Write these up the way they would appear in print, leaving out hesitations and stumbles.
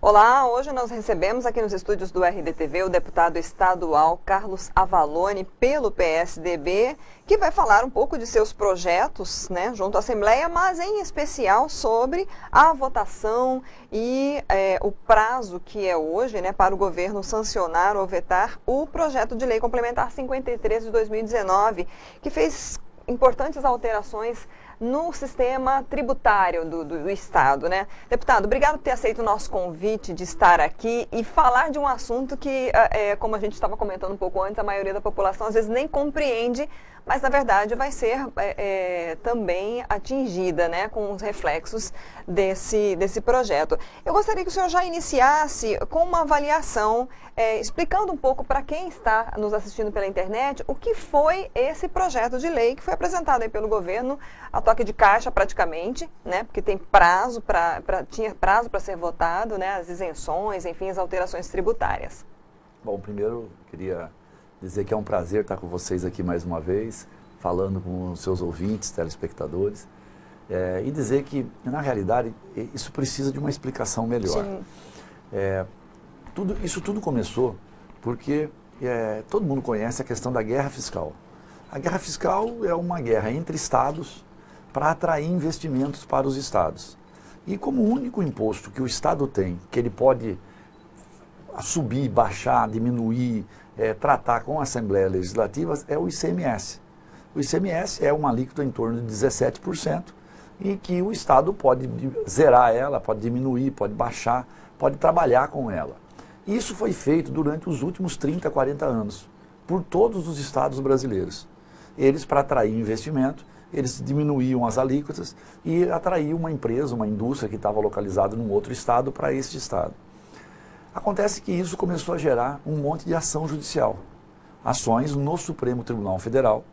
Olá, hoje nós recebemos aqui nos estúdios do RDTV o deputado estadual Carlos Avallone, pelo PSDB, que vai falar um pouco de seus projetos, né, junto à Assembleia, mas em especial sobre a votação e o prazo que é hoje, né, para o governo sancionar ou vetar o projeto de lei complementar 53 de 2019, que fez importantes alterações no sistema tributário do Estado, né? Deputado, obrigado por ter aceito o nosso convite de estar aqui e falar de um assunto que, como a gente estava comentando um pouco antes, a maioria da população às vezes nem compreende, mas na verdade vai ser também atingida, né, com os reflexos desse projeto. Eu gostaria que o senhor já iniciasse com uma avaliação, explicando um pouco para quem está nos assistindo pela internet o que foi esse projeto de lei que foi apresentado aí pelo governo, a toque de caixa praticamente, né, porque tem tinha prazo para ser votado, né, as isenções, enfim, as alterações tributárias. Bom, primeiro queria dizer que é um prazer estar com vocês aqui mais uma vez, falando com os seus ouvintes, telespectadores, e dizer que, na realidade, isso precisa de uma explicação melhor. Sim. Isso tudo começou porque todo mundo conhece a questão da guerra fiscal. A guerra fiscal é uma guerra entre estados para atrair investimentos para os estados. E como o único imposto que o estado tem, que ele pode subir, baixar, diminuir, tratar com a Assembleia Legislativa, é o ICMS. O ICMS é uma alíquota em torno de 17% e que o Estado pode zerar ela, pode diminuir, pode baixar, pode trabalhar com ela. Isso foi feito durante os últimos 30, 40 anos, por todos os estados brasileiros. Eles, para atrair investimento, eles diminuíam as alíquotas e atraíam uma empresa, uma indústria que estava localizada num outro estado para este estado. Acontece que isso começou a gerar um monte de ação judicial, ações no Supremo Tribunal Federal,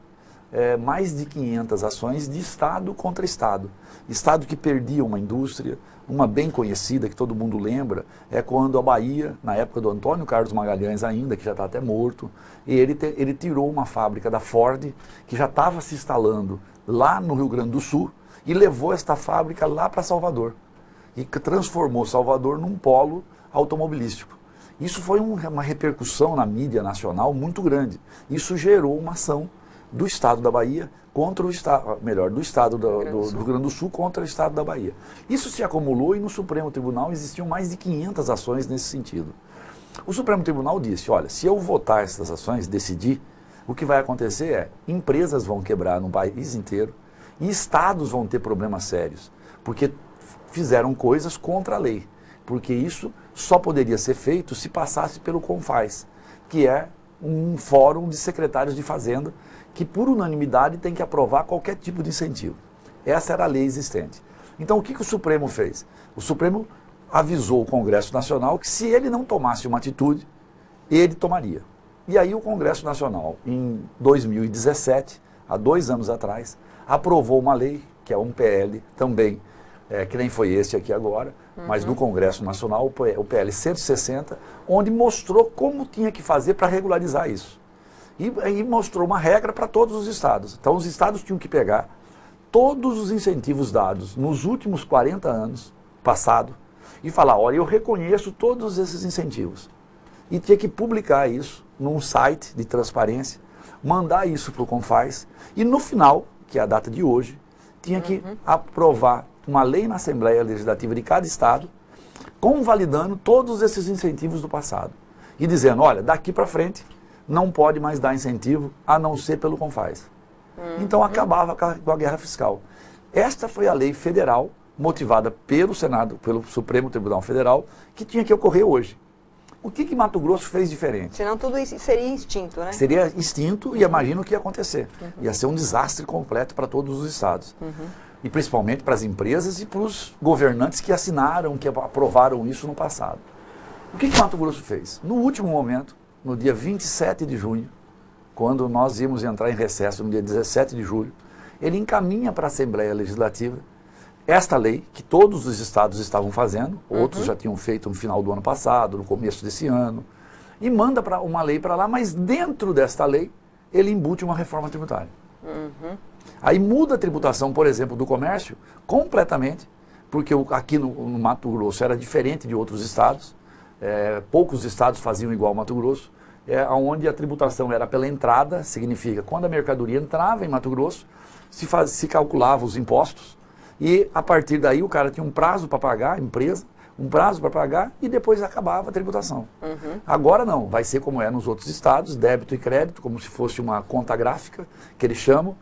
mais de 500 ações de Estado contra Estado. Estado que perdia uma indústria, uma bem conhecida que todo mundo lembra, é quando a Bahia, na época do Antônio Carlos Magalhães ainda, que já está até morto, e ele tirou uma fábrica da Ford, que já estava se instalando lá no Rio Grande do Sul, e levou esta fábrica lá para Salvador, e transformou Salvador num polo automobilístico. Isso foi uma repercussão na mídia nacional muito grande. Isso gerou uma ação do Estado da Bahia contra o Estado, melhor, do Estado do Rio Grande do Sul contra o Estado da Bahia. Isso se acumulou e no Supremo Tribunal existiam mais de 500 ações nesse sentido. O Supremo Tribunal disse, olha, se eu votar essas ações, decidir, o que vai acontecer é, empresas vão quebrar no país inteiro e estados vão ter problemas sérios, porque fizeram coisas contra a lei. Porque isso só poderia ser feito se passasse pelo CONFAZ, que é um fórum de secretários de Fazenda, que por unanimidade tem que aprovar qualquer tipo de incentivo. Essa era a lei existente. Então o que o Supremo fez? O Supremo avisou o Congresso Nacional que se ele não tomasse uma atitude, ele tomaria. E aí o Congresso Nacional, em 2017, há 2 anos atrás, aprovou uma lei, que é um PL também, que nem foi esse aqui agora, mas no Congresso Nacional, o PL 160, onde mostrou como tinha que fazer para regularizar isso. E aí mostrou uma regra para todos os estados. Então os estados tinham que pegar todos os incentivos dados nos últimos 40 anos passado e falar, olha, eu reconheço todos esses incentivos. E tinha que publicar isso num site de transparência, mandar isso para o CONFAZ e no final, que é a data de hoje, tinha que aprovar uma lei na Assembleia Legislativa de cada estado, convalidando todos esses incentivos do passado. E dizendo, olha, daqui para frente não pode mais dar incentivo a não ser pelo CONFAZ. Então acabava com a guerra fiscal. Esta foi a lei federal, motivada pelo Senado, pelo Supremo Tribunal Federal, que tinha que ocorrer hoje. O que Mato Grosso fez diferente? Senão tudo isso seria extinto, né? Seria extinto e imagino o que ia acontecer. Ia ser um desastre completo para todos os estados. E principalmente para as empresas e para os governantes que assinaram, que aprovaram isso no passado. O que Mato Grosso fez? No último momento, no dia 27 de junho, quando nós íamos entrar em recesso no dia 17 de julho, ele encaminha para a Assembleia Legislativa esta lei, que todos os estados estavam fazendo, outros já tinham feito no final do ano passado, no começo desse ano, e manda uma lei para lá, mas dentro desta lei, ele embute uma reforma tributária. Aí muda a tributação, por exemplo, do comércio completamente, porque aqui no Mato Grosso era diferente de outros estados, poucos estados faziam igual ao Mato Grosso, onde a tributação era pela entrada, significa quando a mercadoria entrava em Mato Grosso, se calculava os impostos e a partir daí o cara tinha um prazo para pagar, a empresa, um prazo para pagar e depois acabava a tributação. Agora não, vai ser como é nos outros estados, débito e crédito, como se fosse uma conta gráfica, que eles chamam,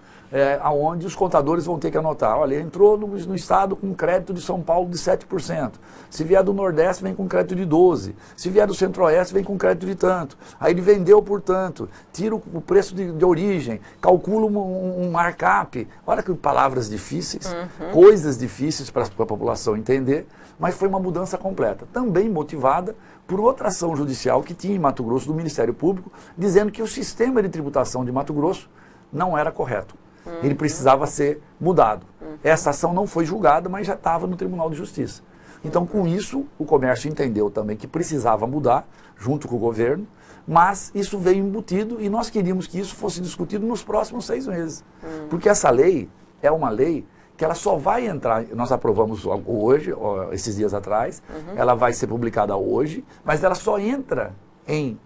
onde os contadores vão ter que anotar, olha, entrou no estado com crédito de São Paulo de 7%, se vier do Nordeste vem com crédito de 12%, se vier do Centro-Oeste vem com crédito de tanto, aí ele vendeu por tanto, tira o preço de origem, calcula um markup, olha que palavras difíceis, coisas difíceis para a população entender, mas foi uma mudança completa, também motivada por outra ação judicial que tinha em Mato Grosso do Ministério Público, dizendo que o sistema de tributação de Mato Grosso não era correto. Ele precisava ser mudado. Essa ação não foi julgada, mas já estava no Tribunal de Justiça. Então, com isso, o comércio entendeu também que precisava mudar, junto com o governo, mas isso veio embutido e nós queríamos que isso fosse discutido nos próximos 6 meses. Porque essa lei é uma lei que ela só vai entrar, nós aprovamos hoje, esses dias atrás, ela vai ser publicada hoje, mas ela só entra em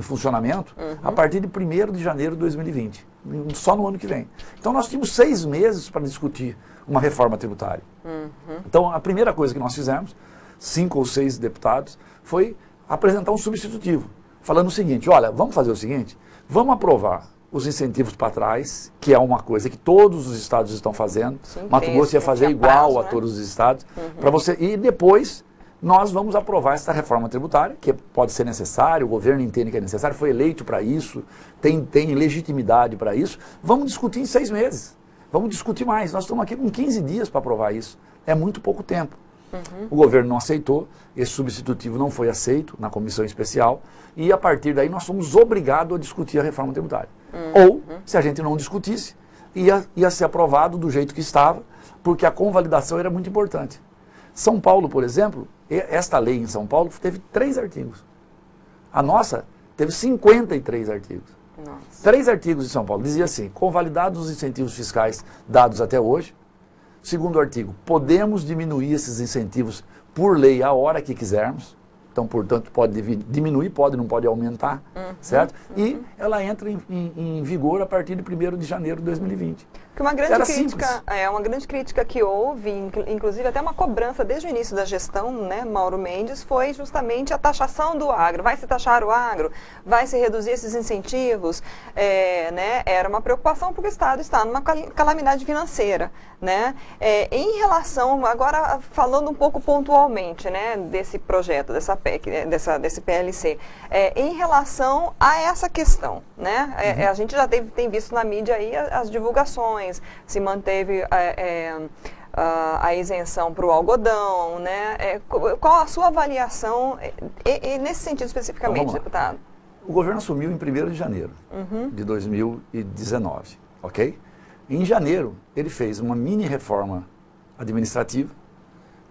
funcionamento a partir de 1º de janeiro de 2020, só no ano que vem. Então nós tínhamos 6 meses para discutir uma reforma tributária. Então a primeira coisa que nós fizemos, 5 ou 6 deputados, foi apresentar um substitutivo, falando o seguinte, olha, vamos fazer o seguinte, vamos aprovar os incentivos para trás, que é uma coisa que todos os estados estão fazendo, sim, Mato Grosso ia fazer igual a todos os estados, para você, e depois nós vamos aprovar essa reforma tributária, que pode ser necessário, o governo entende que é necessário, foi eleito para isso, tem legitimidade para isso. Vamos discutir em 6 meses, vamos discutir mais. Nós estamos aqui com 15 dias para aprovar isso, é muito pouco tempo. O governo não aceitou, esse substitutivo não foi aceito na comissão especial, e a partir daí nós fomos obrigados a discutir a reforma tributária. Ou, se a gente não discutisse, ia ser aprovado do jeito que estava, porque a convalidação era muito importante. São Paulo, por exemplo, esta lei em São Paulo teve 3 artigos. A nossa teve 53 artigos. Nossa. 3 artigos em São Paulo. Dizia assim, convalidados os incentivos fiscais dados até hoje. Segundo artigo, podemos diminuir esses incentivos por lei a hora que quisermos. Então, portanto, pode diminuir, não pode aumentar, certo? E ela entra em vigor a partir de 1º de janeiro de 2020. Que uma grande crítica que houve, inclusive até uma cobrança desde o início da gestão, né, Mauro Mendes, foi justamente a taxação do agro. Vai se taxar o agro? Vai se reduzir esses incentivos? Né, era uma preocupação porque o Estado está numa calamidade financeira. Né? Em relação, agora falando um pouco pontualmente, né, desse projeto, dessa PEC, desse PLC, em relação a essa questão, né? A gente já tem visto na mídia aí as divulgações, se manteve a isenção para o algodão, né? Qual a sua avaliação nesse sentido especificamente, então, deputado? O governo assumiu em 1º de janeiro de 2019, ok? Em janeiro, ele fez uma mini reforma administrativa,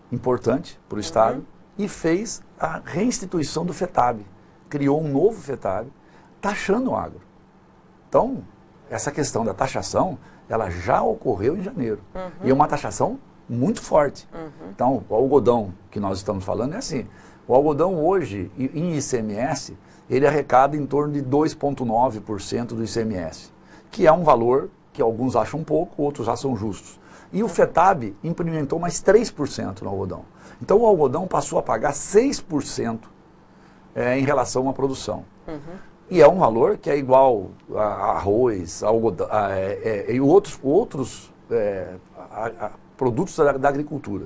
importante para o Estado, e fez a reinstituição do FETAB. Criou um novo FETAB, taxando o agro. Então, essa questão da taxação, ela já ocorreu em janeiro. E é uma taxação muito forte. Então, o algodão que nós estamos falando é assim. O algodão hoje, em ICMS, ele arrecada em torno de 2,9% do ICMS, que é um valor que alguns acham pouco, outros acham justos. E o FETAB implementou mais 3% no algodão. Então o algodão passou a pagar 6% em relação à produção. E é um valor que é igual a arroz, algodão, e outros produtos da agricultura.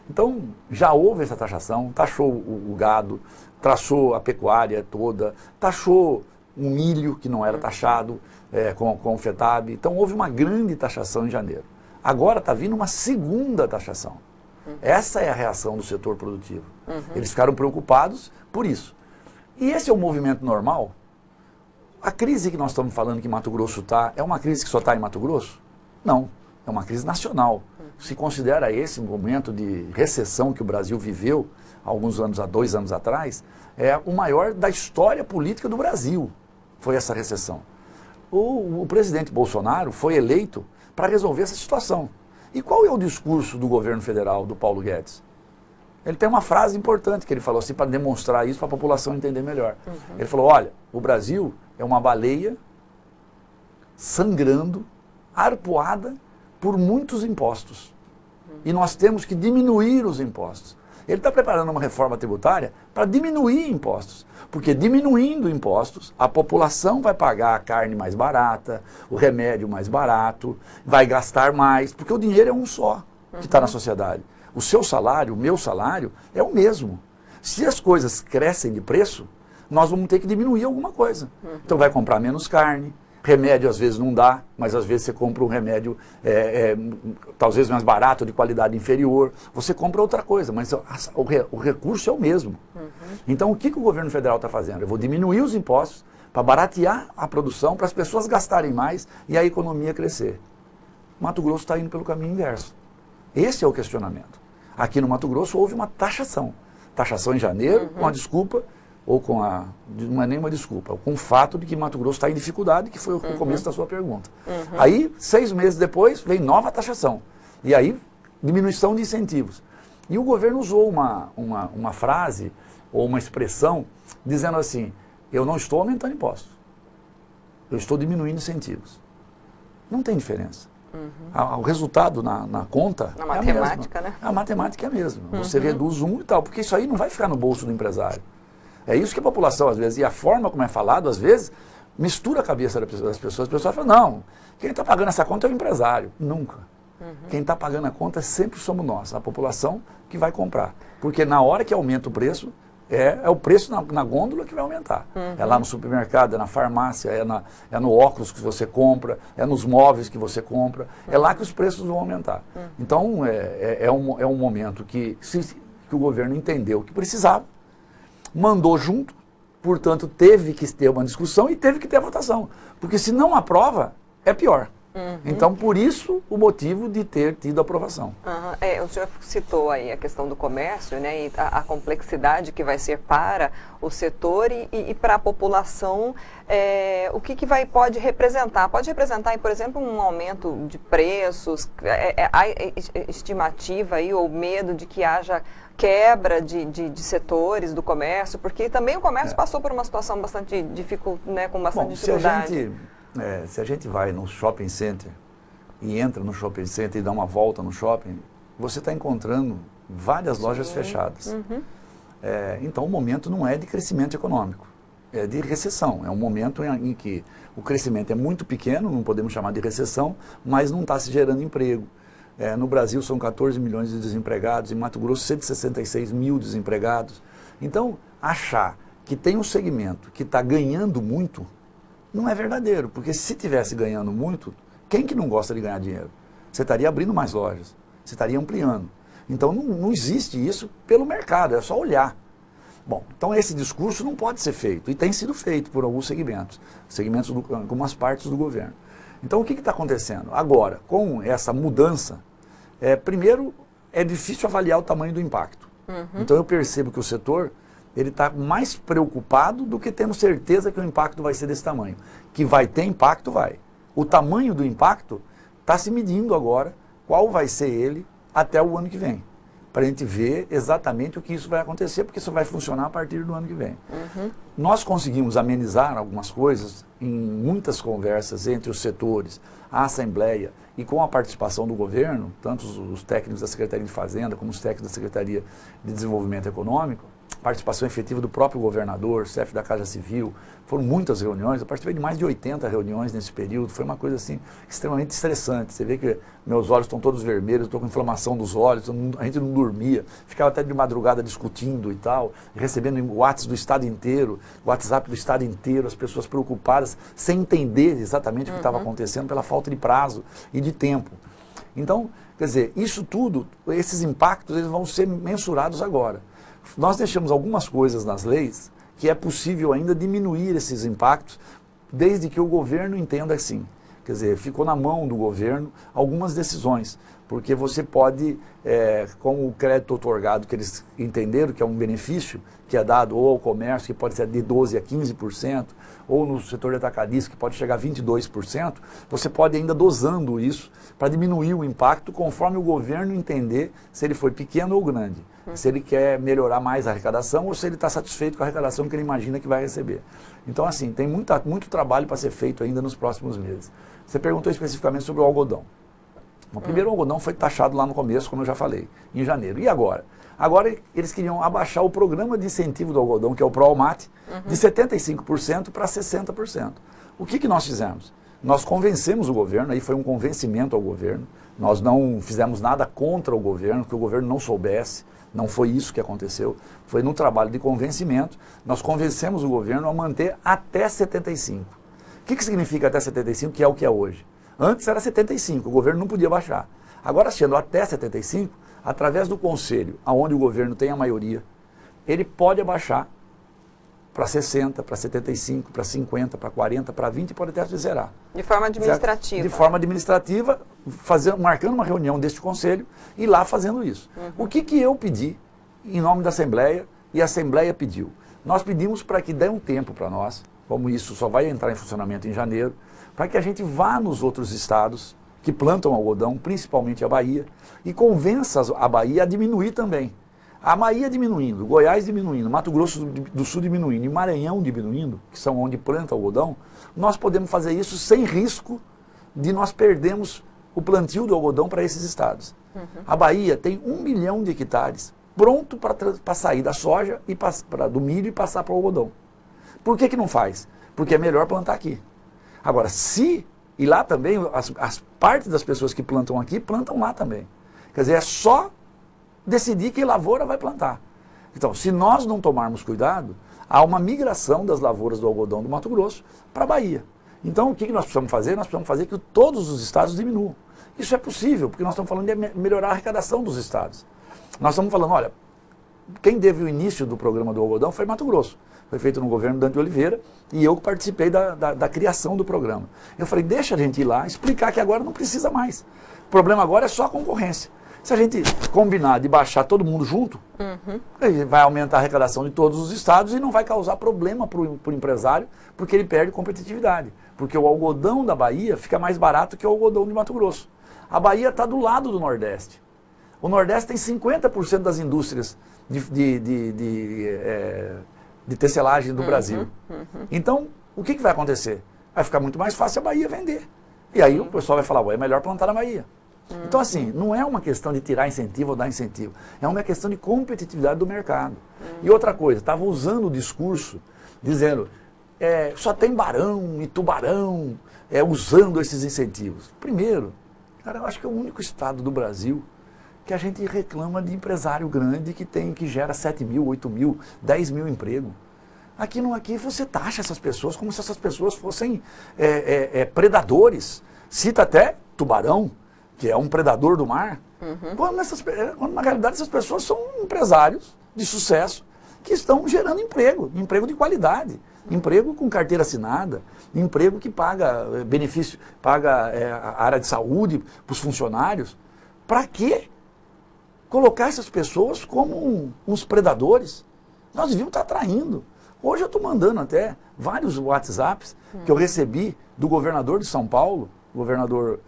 Então já houve essa taxação, taxou o gado, taxou a pecuária toda, taxou o milho que não era taxado, com o FETAB. Então houve uma grande taxação em janeiro. Agora está vindo uma segunda taxação. Essa é a reação do setor produtivo. Eles ficaram preocupados por isso. E esse é o movimento normal? A crise que nós estamos falando que Mato Grosso está, é uma crise que só está em Mato Grosso? Não, é uma crise nacional. Se considera esse momento de recessão que o Brasil viveu há 2 anos atrás, é o maior da história política do Brasil, foi essa recessão. O presidente Bolsonaro foi eleito para resolver essa situação. E qual é o discurso do governo federal, do Paulo Guedes? Ele tem uma frase importante que ele falou assim, para demonstrar isso, para a população entender melhor. Ele falou, olha, o Brasil é uma baleia sangrando, arpoada por muitos impostos. E nós temos que diminuir os impostos. Ele está preparando uma reforma tributária para diminuir impostos. Porque diminuindo impostos, a população vai pagar a carne mais barata, o remédio mais barato, vai gastar mais, porque o dinheiro é um só que está na sociedade. O seu salário, o meu salário, é o mesmo. Se as coisas crescem de preço, nós vamos ter que diminuir alguma coisa. Então vai comprar menos carne, remédio às vezes não dá, mas às vezes você compra um remédio talvez mais barato, de qualidade inferior. Você compra outra coisa, mas o recurso é o mesmo. Então o que o governo federal está fazendo? Eu vou diminuir os impostos para baratear a produção, para as pessoas gastarem mais e a economia crescer. Mato Grosso está indo pelo caminho inverso. Esse é o questionamento. Aqui no Mato Grosso houve uma taxação. Taxação em janeiro, com a desculpa, ou com a... não é nenhuma desculpa, com o fato de que Mato Grosso está em dificuldade, que foi o começo da sua pergunta. Aí, 6 meses depois, vem nova taxação. E aí, diminuição de incentivos. E o governo usou uma frase, ou uma expressão, dizendo assim, eu não estou aumentando impostos, eu estou diminuindo incentivos. Não tem diferença. O resultado na conta na matemática, né? A matemática é a mesma. Você reduz um e tal, porque isso aí não vai ficar no bolso do empresário. É isso que a população, às vezes, e a forma como é falado, às vezes, mistura a cabeça das pessoas. As pessoas falam, não, quem está pagando essa conta é o empresário. Nunca. Quem está pagando a conta sempre somos nós, a população que vai comprar. Porque na hora que aumenta o preço, é o preço na gôndola que vai aumentar. É lá no supermercado, é na farmácia, é no óculos que você compra, é nos móveis que você compra, é lá que os preços vão aumentar. Então, é um momento que o governo entendeu que precisava, mandou junto, portanto, teve que ter uma discussão e teve que ter votação. Porque se não aprova, é pior. Então, por isso, o motivo de ter tido aprovação. O senhor citou aí a questão do comércio, né, e a complexidade que vai ser para o setor e para a população, o que pode representar? Pode representar, por exemplo, um aumento de preços, há estimativa aí, ou medo de que haja quebra de setores do comércio, porque também o comércio passou por uma situação bastante difícil, né, com bastante dificuldade. Se a gente vai no shopping center e entra no shopping center e dá uma volta no shopping, você está encontrando várias lojas fechadas. Então o momento não é de crescimento econômico, é de recessão. É um momento em que o crescimento é muito pequeno, não podemos chamar de recessão, mas não está se gerando emprego. No Brasil são 14 milhões de desempregados, em Mato Grosso 166 mil desempregados. Então, achar que tem um segmento que está ganhando muito, não é verdadeiro, porque se estivesse ganhando muito, quem que não gosta de ganhar dinheiro? Você estaria abrindo mais lojas, você estaria ampliando. Então não existe isso pelo mercado, é só olhar. Bom, então esse discurso não pode ser feito, e tem sido feito por alguns segmentos, algumas partes do governo. Então o que está acontecendo? Agora, com essa mudança, primeiro é difícil avaliar o tamanho do impacto. Então eu percebo que o setor ele está mais preocupado do que tendo certeza que o impacto vai ser desse tamanho. Que vai ter impacto, vai. O tamanho do impacto está se medindo agora, qual vai ser ele até o ano que vem. Para a gente ver exatamente o que isso vai acontecer, porque isso vai funcionar a partir do ano que vem. Nós conseguimos amenizar algumas coisas em muitas conversas entre os setores, a Assembleia e com a participação do governo, tanto os técnicos da Secretaria de Fazenda como os técnicos da Secretaria de Desenvolvimento Econômico, participação efetiva do próprio governador, chefe da Casa Civil. Foram muitas reuniões, eu participei de mais de 80 reuniões nesse período, foi uma coisa assim extremamente estressante. Você vê que meus olhos estão todos vermelhos, estou com inflamação dos olhos, a gente não dormia, ficava até de madrugada discutindo e tal, recebendo o WhatsApp do estado inteiro, o WhatsApp do estado inteiro, as pessoas preocupadas, sem entender exatamente o que estava acontecendo pela falta de prazo e de tempo. Então, quer dizer, isso tudo, esses impactos, eles vão ser mensurados agora. Nós deixamos algumas coisas nas leis que é possível ainda diminuir esses impactos, desde que o governo entenda assim, Quer dizer, ficou na mão do governo algumas decisões, porque você pode, com o crédito outorgado que eles entenderam que é um benefício que é dado ou ao comércio, que pode ser de 12% a 15%, ou no setor de atacadista, que pode chegar a 22%, você pode ainda dosando isso para diminuir o impacto conforme o governo entender se ele foi pequeno ou grande, se ele quer melhorar mais a arrecadação ou se ele está satisfeito com a arrecadação que ele imagina que vai receber. Então, assim, tem muito trabalho para ser feito ainda nos próximos meses. Você perguntou especificamente sobre o algodão. O primeiro algodão foi taxado lá no começo, como eu já falei, em janeiro. E agora? Agora eles queriam abaixar o programa de incentivo do algodão, que é o ProAlmat, de 75% para 60%. O que nós fizemos? Nós convencemos o governo, aí foi um convencimento ao governo, nós não fizemos nada contra o governo, que o governo não soubesse, não foi isso que aconteceu, foi num trabalho de convencimento, nós convencemos o governo a manter até 75%. O que significa até 75%, que é o que é hoje? Antes era 75%, o governo não podia baixar. Agora, sendo até 75%, através do conselho, onde o governo tem a maioria, ele pode abaixar para 60%, para 75%, para 50%, para 40%, para 20% e pode até zerar. De forma administrativa. De forma administrativa, marcando uma reunião deste conselho e lá fazendo isso. O que eu pedi em nome da Assembleia e a Assembleia pediu? Nós pedimos para que dê um tempo para nós, como isso só vai entrar em funcionamento em janeiro, para que a gente vá nos outros estados que plantam algodão, principalmente a Bahia, e convença a Bahia a diminuir também. A Bahia diminuindo, Goiás diminuindo, Mato Grosso do Sul diminuindo e Maranhão diminuindo, que são onde planta algodão, nós podemos fazer isso sem risco de nós perdermos o plantio do algodão para esses estados. A Bahia tem 1 milhão de hectares pronto para sair da soja, e do milho e passar para o algodão. Por que não faz? Porque é melhor plantar aqui. Agora, e lá também, as partes das pessoas que plantam aqui, plantam lá também. Quer dizer, é só decidir que lavoura vai plantar. Então, se nós não tomarmos cuidado, há uma migração das lavouras do algodão do Mato Grosso para a Bahia. Então, o que nós precisamos fazer? Nós precisamos fazer que todos os estados diminuam. Isso é possível, porque nós estamos falando de melhorar a arrecadação dos estados. Nós estamos falando, olha, quem teve o início do programa do algodão foi Mato Grosso. Foi feito no governo Dante Oliveira e eu participei da criação do programa. Eu falei, deixa a gente ir lá, explicar que agora não precisa mais. O problema agora é só a concorrência. Se a gente combinar de baixar todo mundo junto, vai aumentar a arrecadação de todos os estados e não vai causar problema para o empresário, porque ele perde competitividade. Porque o algodão da Bahia fica mais barato que o algodão de Mato Grosso. A Bahia está do lado do Nordeste. O Nordeste tem 50% das indústrias de tecelagem do Brasil. Então, o que vai acontecer? Vai ficar muito mais fácil a Bahia vender. E aí o pessoal vai falar, é melhor plantar na Bahia. Então, assim, não é uma questão de tirar incentivo ou dar incentivo. É uma questão de competitividade do mercado. E outra coisa, estava usando o discurso, dizendo, só tem barão e tubarão usando esses incentivos. Primeiro, cara, eu acho que é o único estado do Brasil que a gente reclama de empresário grande que gera 7 mil, 8 mil, 10 mil empregos. Aqui você taxa essas pessoas como se essas pessoas fossem predadores. Cita até tubarão, que é um predador do mar, quando na realidade essas pessoas são empresários de sucesso que estão gerando emprego de qualidade, emprego com carteira assinada, emprego que paga benefício, paga a área de saúde para os funcionários. Para quê? Colocar essas pessoas como uns predadores? Nós devíamos estar atraindo. Hoje eu estou mandando até vários WhatsApps que eu recebi do governador de São Paulo, governador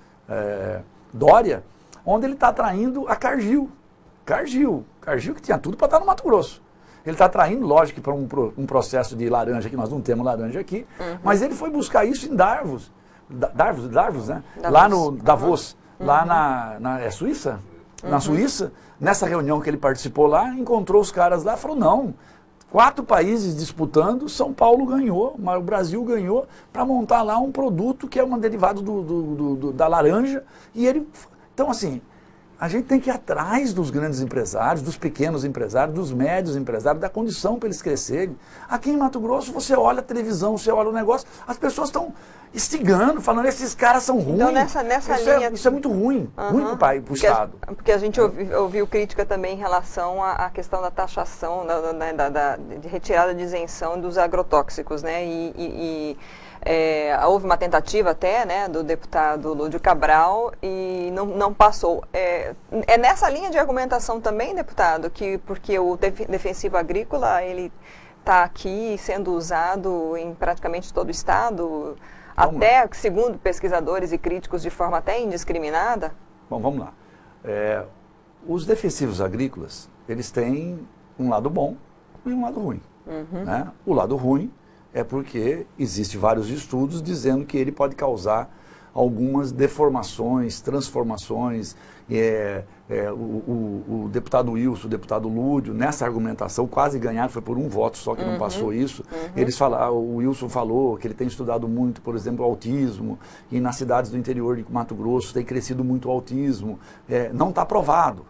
Dória, onde ele está atraindo a Cargill. Cargill que tinha tudo para estar no Mato Grosso. Ele está atraindo, lógico, para um processo de laranja, que nós não temos laranja aqui, mas ele foi buscar isso em Davos, né? Davos. Lá no Davos, lá na Suíça? Na Suíça, nessa reunião que ele participou lá, encontrou os caras lá e falou, não, 4 países disputando, São Paulo ganhou, o Brasil ganhou, para montar lá um produto que é um derivado da laranja. Então, assim, a gente tem que ir atrás dos grandes empresários, dos pequenos empresários, dos médios empresários, da condição para eles crescerem. Aqui em Mato Grosso, você olha a televisão, você olha o negócio, as pessoas estão instigando, falando, esses caras são ruins. Então, nessa linha... Isso é muito ruim, ruim para o Estado. Porque a gente ouviu crítica também em relação à questão da taxação, de retirada de isenção dos agrotóxicos, né? Houve uma tentativa até, né, do deputado Lúdio Cabral e não passou. É nessa linha de argumentação também, deputado, que porque o defensivo agrícola ele está aqui sendo usado em praticamente todo o estado, até, segundo pesquisadores e críticos, de forma até indiscriminada? Bom, vamos lá. Os defensivos agrícolas, eles têm um lado bom e um lado ruim. Né? O lado ruim é porque existem vários estudos dizendo que ele pode causar algumas deformações, transformações. O deputado Wilson, o deputado Lúdio, nessa argumentação, quase ganharam, foi por um voto só que não passou isso. Eles falaram, o Wilson falou que ele tem estudado muito, por exemplo, o autismo, e nas cidades do interior de Mato Grosso tem crescido muito o autismo. Não está provado,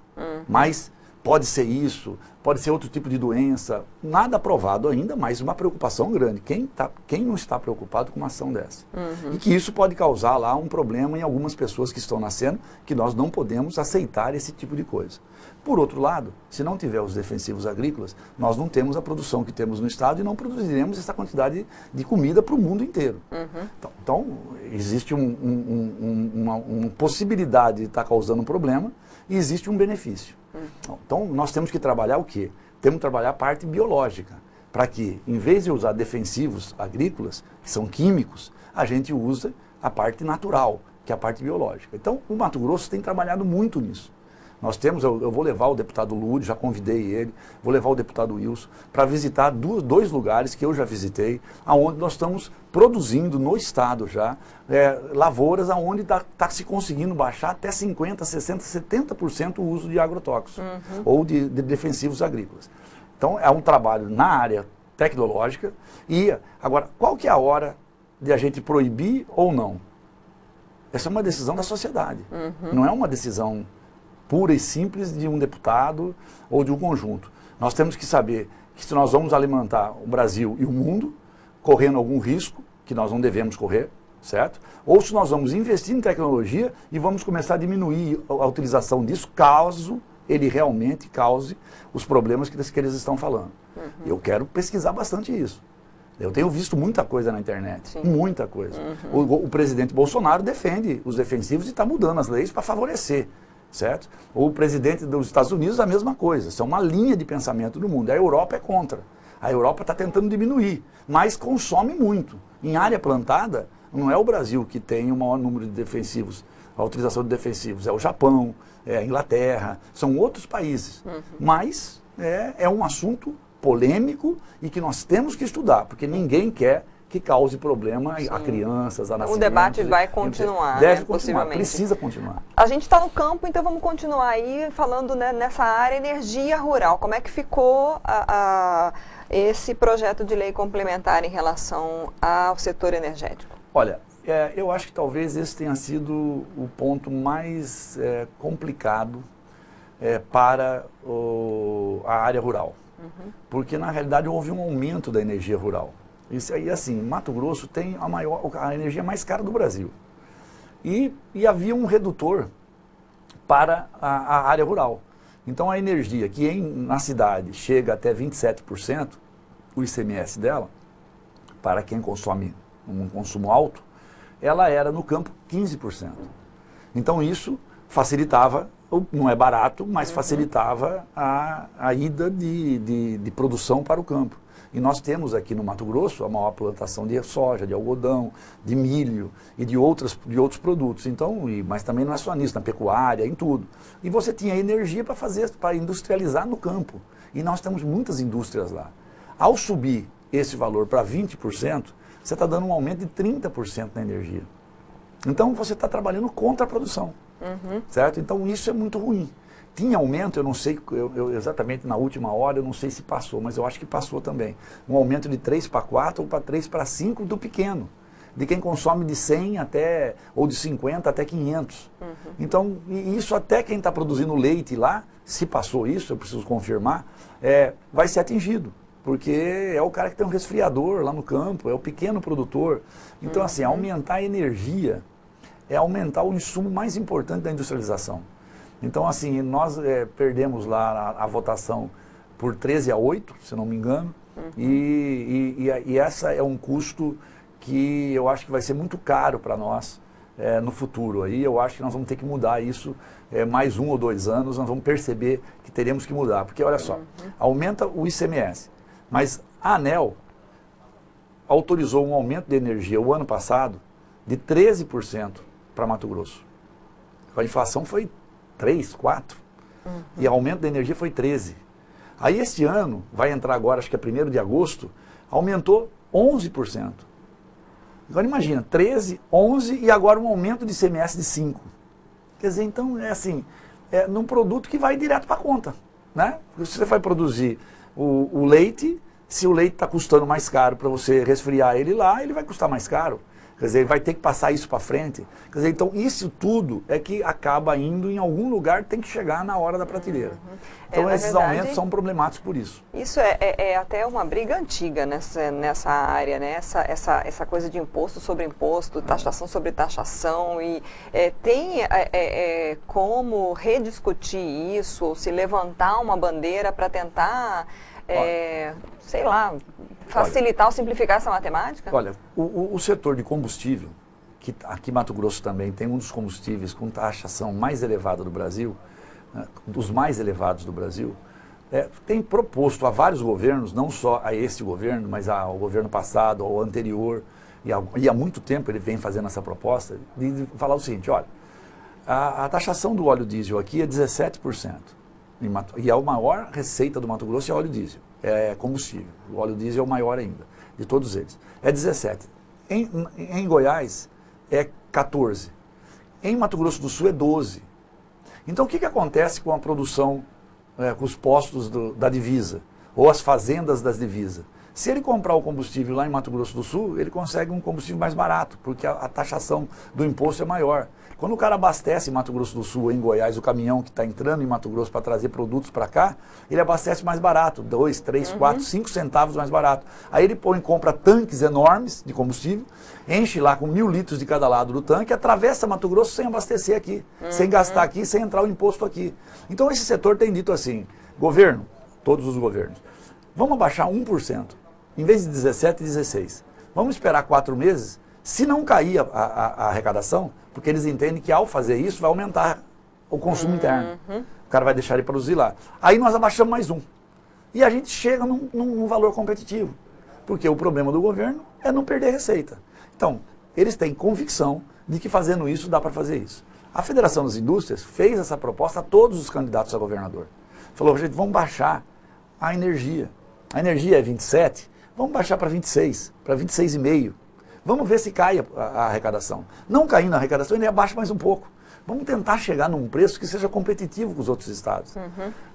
mas pode ser isso, pode ser outro tipo de doença, nada provado ainda, mas uma preocupação grande. Quem não está preocupado com uma ação dessa? E que isso pode causar lá um problema em algumas pessoas que estão nascendo, que nós não podemos aceitar esse tipo de coisa. Por outro lado, se não tiver os defensivos agrícolas, nós não temos a produção que temos no estado e não produziremos essa quantidade de comida para o mundo inteiro. Então, existe uma possibilidade de estar causando um problema e existe um benefício. Então, nós temos que trabalhar o quê? Temos que trabalhar a parte biológica, para que, em vez de usar defensivos agrícolas, que são químicos, a gente usa a parte natural, que é a parte biológica. Então, o Mato Grosso tem trabalhado muito nisso. Nós temos, eu vou levar o deputado Lúdio, já convidei ele, vou levar o deputado Wilson para visitar dois lugares que eu já visitei, onde nós estamos produzindo no estado já, lavouras onde está se conseguindo baixar até 50%, 60%, 70% o uso de agrotóxicos ou de defensivos agrícolas. Então é um trabalho na área tecnológica. E agora, qual que é a hora de a gente proibir ou não? Essa é uma decisão da sociedade, não é uma decisão pura e simples de um deputado ou de um conjunto. Nós temos que saber que se nós vamos alimentar o Brasil e o mundo, correndo algum risco, que nós não devemos correr, certo? Ou se nós vamos investir em tecnologia e vamos começar a diminuir a utilização disso, caso ele realmente cause os problemas que eles estão falando. Eu quero pesquisar bastante isso. Eu tenho visto muita coisa na internet, muita coisa. O presidente Bolsonaro defende os defensivos e está mudando as leis para favorecer. Certo? O presidente dos Estados Unidos, a mesma coisa. Isso é uma linha de pensamento do mundo. A Europa é contra. A Europa está tentando diminuir, mas consome muito. Em área plantada, não é o Brasil que tem o maior número de defensivos, a utilização de defensivos. É o Japão, é a Inglaterra, são outros países. Mas é um assunto polêmico e que nós temos que estudar, porque ninguém quer que cause problema a crianças, a nascimentos. O debate vai continuar, deve continuar, possivelmente. Precisa continuar. A gente está no campo, então vamos continuar aí falando, né, nessa área energia rural. Como é que ficou esse projeto de lei complementar em relação ao setor energético? Olha, eu acho que talvez esse tenha sido o ponto mais complicado para a área rural. Porque, na realidade, houve um aumento da energia rural. Isso aí, assim, Mato Grosso tem a energia mais cara do Brasil. E havia um redutor para a área rural. Então, a energia que na cidade chega até 27%, o ICMS dela, para quem consome um consumo alto, ela era no campo 15%. Então, isso facilitava, não é barato, mas facilitava a ida de produção para o campo. E nós temos aqui no Mato Grosso a maior plantação de soja, de algodão, de milho e de outros produtos. Então, mas também não é só nisso, na pecuária, em tudo. E você tinha energia para industrializar no campo. E nós temos muitas indústrias lá. Ao subir esse valor para 20%, você está dando um aumento de 30% na energia. Então, você está trabalhando contra a produção. Certo? Então, isso é muito ruim. Tinha aumento, eu não sei, exatamente na última hora, eu não sei se passou, mas eu acho que passou também. Um aumento de 3 para 4 ou para 3 para 5 do pequeno. De quem consome de 100 até, ou de 50 até 500. Então, isso até quem está produzindo leite lá, se passou isso, eu preciso confirmar, vai ser atingido. Porque é o cara que tem um resfriador lá no campo, é o pequeno produtor. Então, assim, aumentar a energia é aumentar o insumo mais importante da industrialização. Então, assim, nós perdemos lá a votação por 13 a 8, se não me engano, e essa é um custo que eu acho que vai ser muito caro para nós no futuro. Aí eu acho que nós vamos ter que mudar isso mais 1 ou 2 anos, nós vamos perceber que teremos que mudar. Porque olha só, aumenta o ICMS, mas a ANEEL autorizou um aumento de energia o ano passado de 13% para Mato Grosso. A inflação foi 3, 4, e o aumento da energia foi 13%. Aí este ano, vai entrar agora, acho que é 1º de agosto, aumentou 11%. Agora imagina, 13, 11 e agora um aumento de ICMS de 5. Quer dizer, então é assim, num produto que vai direto para a conta, né? Se você vai produzir o leite, se o leite está custando mais caro para você resfriar ele lá, ele vai custar mais caro. Quer dizer, ele vai ter que passar isso para frente. Quer dizer, então isso tudo é que acaba indo em algum lugar, tem que chegar na hora da prateleira. Então esses aumentos são problemáticos por isso. Isso é até uma briga antiga nessa área, né? Essa coisa de imposto sobre imposto, taxação sobre taxação. E tem como rediscutir isso, ou se levantar uma bandeira para tentar, sei lá, facilitar ou simplificar essa matemática? Olha, o setor de combustível, que aqui em Mato Grosso também tem um dos combustíveis com taxação mais elevada do Brasil, né, dos mais elevados do Brasil, tem proposto a vários governos, não só a este governo, mas ao governo passado, ao anterior, e há muito tempo ele vem fazendo essa proposta, de falar o seguinte, olha, a taxação do óleo diesel aqui é 17%, e a maior receita do Mato Grosso é óleo diesel. É combustível. O óleo diesel é o maior ainda, de todos eles. É 17. Em Goiás é 14. Em Mato Grosso do Sul é 12. Então o que acontece com a produção, com os postos da divisa, ou as fazendas das divisas? Se ele comprar o combustível lá em Mato Grosso do Sul, ele consegue um combustível mais barato, porque a taxação do imposto é maior. Quando o cara abastece em Mato Grosso do Sul, em Goiás, o caminhão que está entrando em Mato Grosso para trazer produtos para cá, ele abastece mais barato, 2, 3, 4, 5 centavos mais barato. Aí ele compra tanques enormes de combustível, enche lá com 1.000 litros de cada lado do tanque, atravessa Mato Grosso sem abastecer aqui, sem gastar aqui, sem entrar o imposto aqui. Então esse setor tem dito assim, governo, todos os governos, vamos abaixar 1%, em vez de 17, 16. Vamos esperar 4 meses, se não cair a arrecadação, porque eles entendem que ao fazer isso vai aumentar o consumo interno. O cara vai deixar ele produzir lá. Aí nós abaixamos mais 1. E a gente chega num valor competitivo. Porque o problema do governo é não perder receita. Então, eles têm convicção de que fazendo isso dá para fazer isso. A Federação das Indústrias fez essa proposta a todos os candidatos a governador. Falou, gente, vamos baixar a energia. A energia é 27, vamos baixar para 26, para 26,5. Vamos ver se cai a arrecadação. Não caindo a arrecadação, ele abaixa mais um pouco. Vamos tentar chegar num preço que seja competitivo com os outros estados.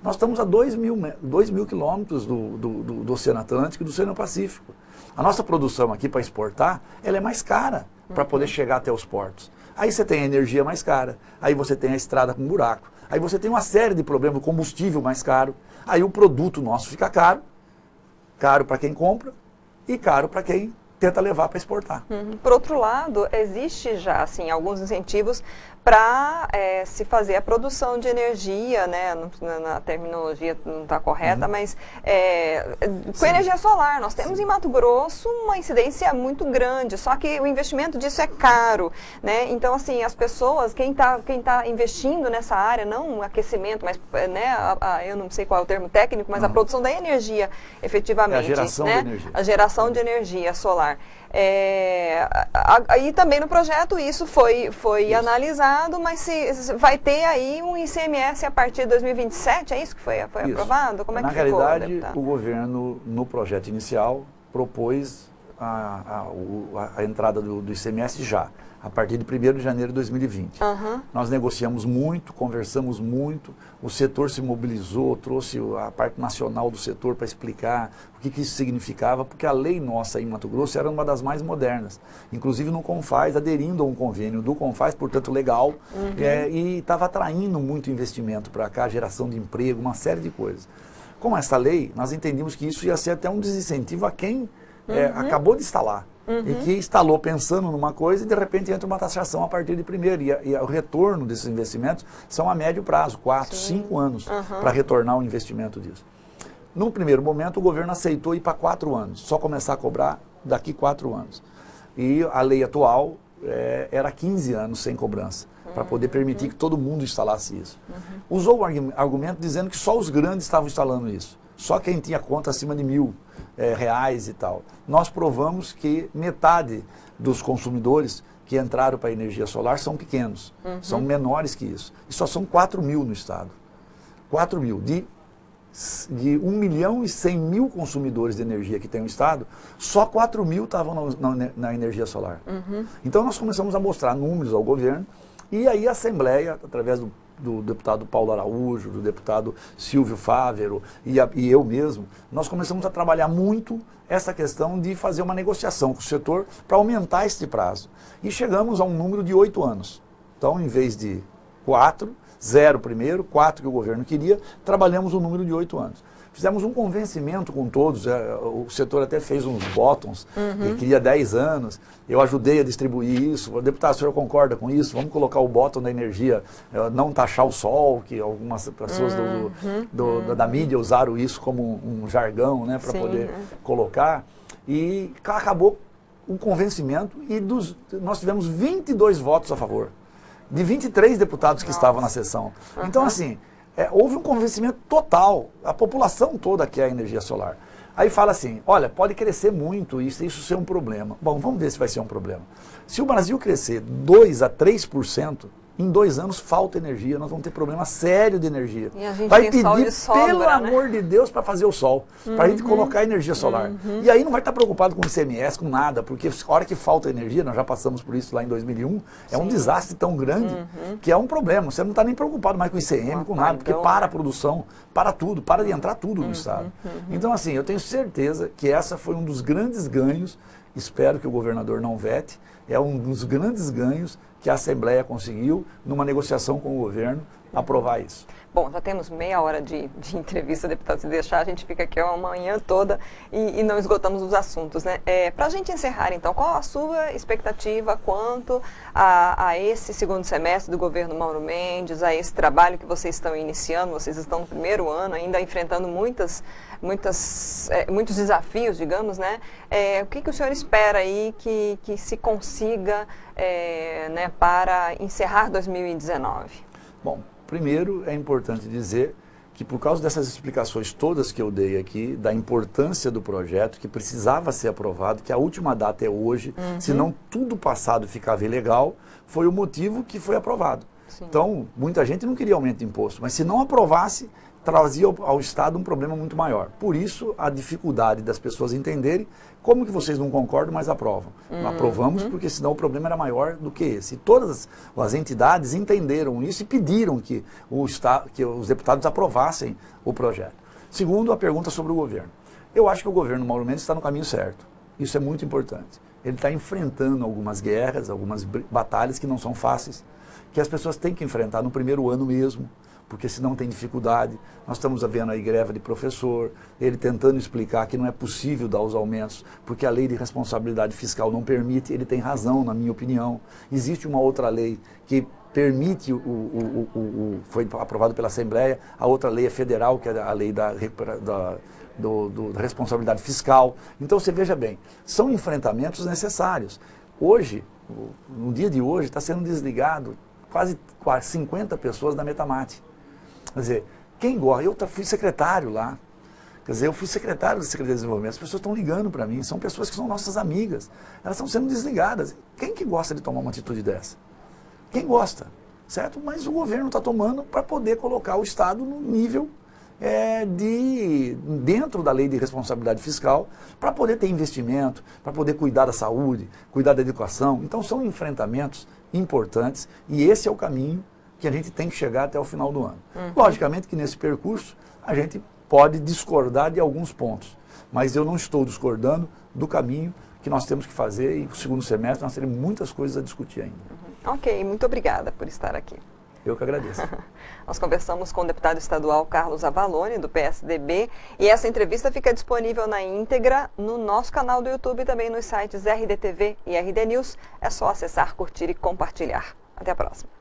Nós estamos a 2.000 quilômetros do Oceano Atlântico e do Oceano Pacífico. A nossa produção aqui para exportar, ela é mais cara para poder chegar até os portos. Aí você tem a energia mais cara, aí você tem a estrada com buraco, aí você tem uma série de problemas, o combustível mais caro, aí o produto nosso fica caro, caro para quem compra e caro para quem tenta levar para exportar. Por outro lado, existe já assim, alguns incentivos para se fazer a produção de energia, né? Na terminologia não está correta, mas com energia solar. Nós temos em Mato Grosso uma incidência muito grande, só que o investimento disso é caro, né? Então, assim, as pessoas, quem tá investindo nessa área, não o aquecimento, mas né, eu não sei qual é o termo técnico, mas a produção da energia, efetivamente. A geração né? de energia. A geração de energia solar. E também no projeto isso foi analisado, mas se vai ter aí um ICMS a partir de 2027, é isso que foi aprovado? Como é que ficou, realidade, deputado? o governo, no projeto inicial, propôs a entrada do ICMS já, a partir de 1º de janeiro de 2020. Nós negociamos muito, conversamos muito, o setor se mobilizou, trouxe a parte nacional do setor para explicar o que isso significava, porque a lei nossa em Mato Grosso era uma das mais modernas, inclusive no CONFAS, aderindo a um convênio do CONFAS, portanto legal, e estava atraindo muito investimento para cá, geração de emprego, uma série de coisas. Com essa lei, nós entendimos que isso ia ser até um desincentivo a quem acabou de instalar. E que instalou pensando numa coisa e de repente entra uma taxação a partir de 1º. E o retorno desses investimentos são a médio prazo, 4, 5 anos, para retornar o investimento disso. No primeiro momento, o governo aceitou ir para 4 anos, só começar a cobrar daqui 4 anos. E a lei atual era 15 anos sem cobrança, para poder permitir que todo mundo instalasse isso. Usou o argumento dizendo que só os grandes estavam instalando isso. Só quem tinha conta acima de R$ 1.000 e tal. Nós provamos que metade dos consumidores que entraram para a energia solar são pequenos, são menores que isso. E só são 4 mil no estado. 4 mil. De 1.100.000 consumidores de energia que tem no estado, só 4 mil estavam na energia solar. Então nós começamos a mostrar números ao governo, e aí a Assembleia, através do deputado Paulo Araújo, do deputado Silvio Fávero e eu mesmo, nós começamos a trabalhar muito essa questão de fazer uma negociação com o setor para aumentar este prazo. E chegamos a um número de 8 anos. Então, em vez de 4, 0 primeiro, 4 que o governo queria, trabalhamos o número de 8 anos. Fizemos um convencimento com todos, o setor até fez uns bottoms, ele queria 10 anos, eu ajudei a distribuir isso. Deputado, o senhor concorda com isso? Vamos colocar o bottom da energia, não taxar o sol, que algumas pessoas da mídia usaram isso como um jargão, né, para poder colocar. E acabou o convencimento e nós tivemos 22 votos a favor, de 23 deputados que estavam na sessão. Então, assim, houve um convencimento total, a população toda quer a energia solar. Aí fala assim, olha, pode crescer muito isso ser um problema. Bom, vamos ver se vai ser um problema. Se o Brasil crescer 2 a 3%, em 2 anos falta energia, nós vamos ter problema sério de energia. E a gente vai tem pedir, sol de sobra, pelo amor de Deus, para fazer o sol, para a gente colocar energia solar. E aí não vai estar preocupado com ICMS, com nada, porque a hora que falta energia, nós já passamos por isso lá em 2001, é um desastre tão grande que é um problema. Você não está nem preocupado mais com ICM, com nada, porque para a produção, para tudo, para de entrar tudo no Estado. Então, assim, eu tenho certeza que essa foi um dos grandes ganhos, espero que o governador não vete, é um dos grandes ganhos que a Assembleia conseguiu, numa negociação com o governo, aprovar isso. Bom, já temos meia hora de entrevista, deputado. Se deixar, a gente fica aqui a manhã toda e não esgotamos os assuntos, né? Para a gente encerrar, então, qual a sua expectativa quanto a esse segundo semestre do governo Mauro Mendes, a esse trabalho que vocês estão iniciando? Vocês estão no primeiro ano, ainda enfrentando muitos desafios, digamos, né? O que o senhor espera aí que se consiga né, para encerrar 2019? Bom, primeiro é importante dizer que por causa dessas explicações todas que eu dei aqui, da importância do projeto, que precisava ser aprovado, que a última data é hoje, senão tudo passado ficava ilegal, foi o motivo que foi aprovado. Sim. Então, muita gente não queria aumento de imposto, mas se não aprovasse, trazia ao Estado um problema muito maior. Por isso, a dificuldade das pessoas entenderem como que vocês não concordam, mas aprovam. Aprovamos porque senão o problema era maior do que esse. E todas as entidades entenderam isso e pediram que os deputados aprovassem o projeto. Segundo, a pergunta sobre o governo. Eu acho que o governo Mauro Mendes está no caminho certo. Isso é muito importante. Ele está enfrentando algumas guerras, algumas batalhas que não são fáceis, que as pessoas têm que enfrentar no primeiro ano mesmo, porque senão tem dificuldade. Nós estamos vendo aí greve de professor, ele tentando explicar que não é possível dar os aumentos, porque a lei de responsabilidade fiscal não permite. Ele tem razão, na minha opinião. Existe uma outra lei que permite, foi aprovado pela Assembleia, a outra lei é federal, que é a lei da responsabilidade fiscal. Então você veja bem, são enfrentamentos necessários. Hoje, no dia de hoje, está sendo desligado quase 50 pessoas da Metamate. Quer dizer, quem gosta? Eu fui secretário lá. Quer dizer, eu fui secretário da Secretaria de Desenvolvimento. As pessoas estão ligando para mim. São pessoas que são nossas amigas. Elas estão sendo desligadas. Quem que gosta de tomar uma atitude dessa? Quem gosta? Certo? Mas o governo está tomando para poder colocar o Estado no nível dentro da lei de responsabilidade fiscal, para poder ter investimento, para poder cuidar da saúde, cuidar da educação. Então são enfrentamentos importantes e esse é o caminho que a gente tem que chegar até o final do ano. Logicamente que nesse percurso a gente pode discordar de alguns pontos, mas eu não estou discordando do caminho que nós temos que fazer e no segundo semestre nós teremos muitas coisas a discutir ainda. Ok, muito obrigada por estar aqui. Eu que agradeço. Nós conversamos com o deputado estadual Carlos Avalone, do PSDB, e essa entrevista fica disponível na íntegra no nosso canal do YouTube e também nos sites RDTV e RD News. É só acessar, curtir e compartilhar. Até a próxima.